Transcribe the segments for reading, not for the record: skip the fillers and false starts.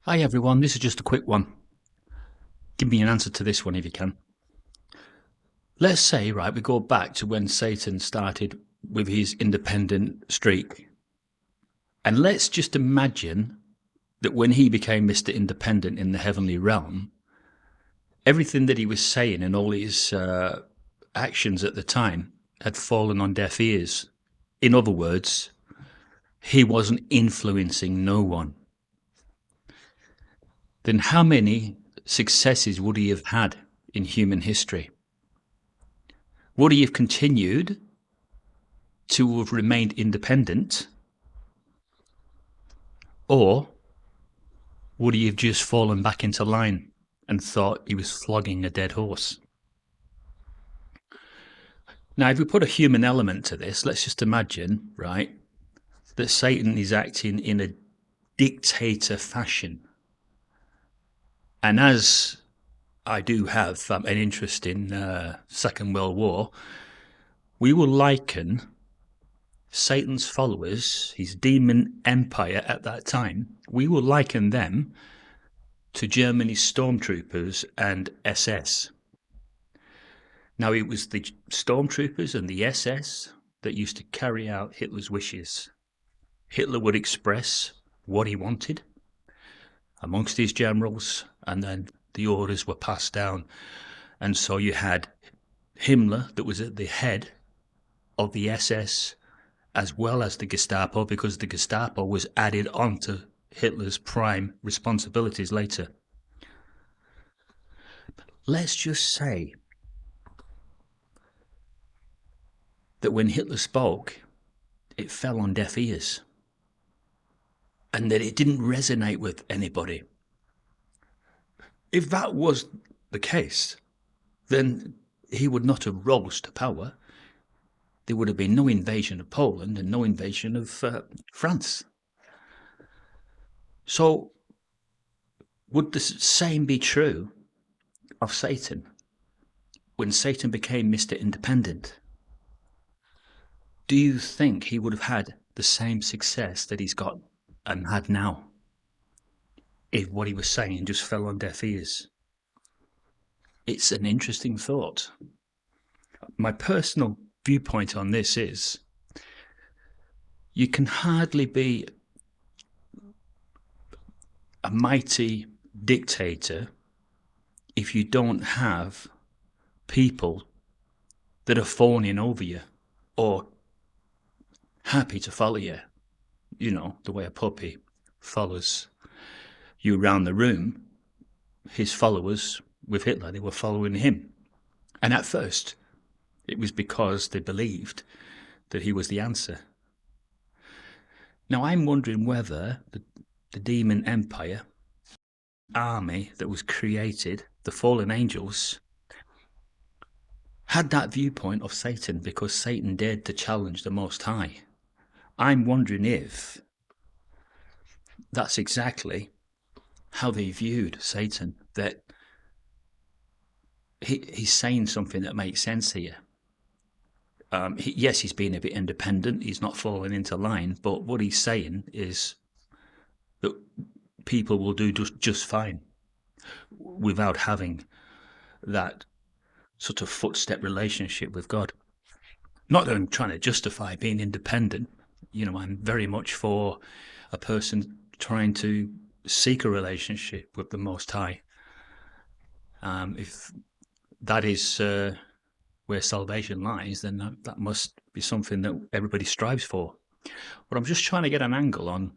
Hi everyone, this is just a quick one. Give me an answer to this one if you can. Let's say, right, we go back to when Satan started with his independent streak. And let's just imagine that when he became Mr. Independent in the heavenly realm, everything that he was saying and all his actions at the time had fallen on deaf ears. In other words, he wasn't influencing no one. Then how many successes would he have had in human history? Would he have continued to have remained independent, or would he have just fallen back into line and thought he was flogging a dead horse? Now, if we put a human element to this, let's just imagine, right, that Satan is acting in a dictator fashion. And as I do have an interest in Second World War, we will liken Satan's followers, his demon empire at that time, we will liken them to Germany's stormtroopers and SS. Now, it was the stormtroopers and the SS that used to carry out Hitler's wishes. Hitler would express what he wanted amongst his generals, and then the orders were passed down. And so you had Himmler, that was at the head of the SS, as well as the Gestapo, because the Gestapo was added onto Hitler's prime responsibilities later. Let's just say that when Hitler spoke, it fell on deaf ears and that it didn't resonate with anybody. If that was the case, then he would not have rose to power. There would have been no invasion of Poland and no invasion of France. So, would the same be true of Satan when Satan became Mr. Independent? Do you think he would have had the same success that he's got and had now if what he was saying just fell on deaf ears? It's an interesting thought. My personal viewpoint on this is you can hardly be a mighty dictator if you don't have people that are fawning over you or happy to follow you. You know, the way a puppy follows you around the room. His followers with Hitler, they were following him. And at first, it was because they believed that he was the answer. Now, I'm wondering whether the demon empire army that was created, the fallen angels, had that viewpoint of Satan because Satan dared to challenge the Most High. I'm wondering if that's exactly how they viewed Satan, that he's saying something that makes sense here. Yes, he's being a bit independent, he's not falling into line, but what he's saying is that people will do just fine without having that sort of footstep relationship with God. Not that I'm trying to justify being independent. You know, I'm very much for a person trying to seek a relationship with the Most High. If that is where salvation lies, then that must be something that everybody strives for. But I'm just trying to get an angle on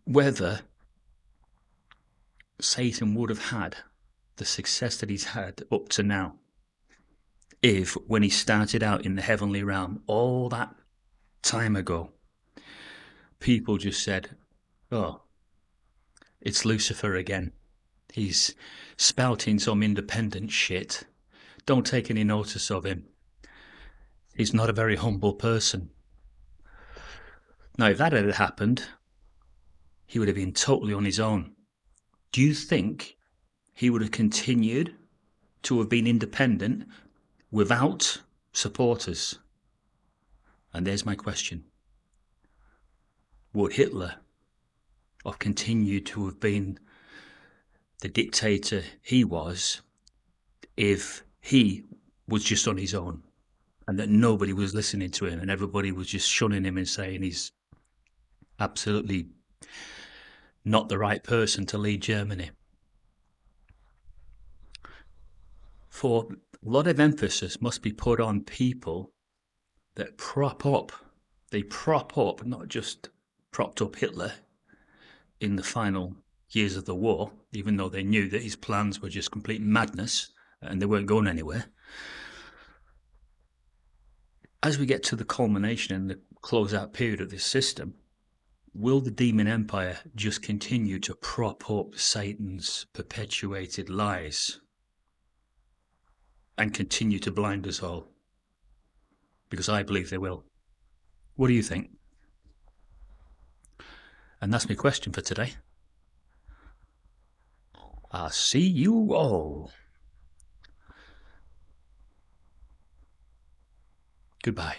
whether Satan would have had the success that he's had up to now if, when he started out in the heavenly realm all that time ago, people just said, oh, it's Lucifer again. He's spouting some independent shit. Don't take any notice of him. He's not a very humble person. Now, if that had happened, he would have been totally on his own. Do you think he would have continued to have been independent without supporters? And there's my question. Would Hitler or continue to have been the dictator he was if he was just on his own and that nobody was listening to him and everybody was just shunning him and saying he's absolutely not the right person to lead Germany. For a lot of emphasis must be put on people that prop up, not just propped up Hitler in the final years of the war, even though they knew that his plans were just complete madness and they weren't going anywhere. As we get to the culmination and the closeout period of this system, will the demon empire just continue to prop up Satan's perpetuated lies and continue to blind us all? Because I believe they will. What do you think? And that's my question for today. I'll see you all. Goodbye.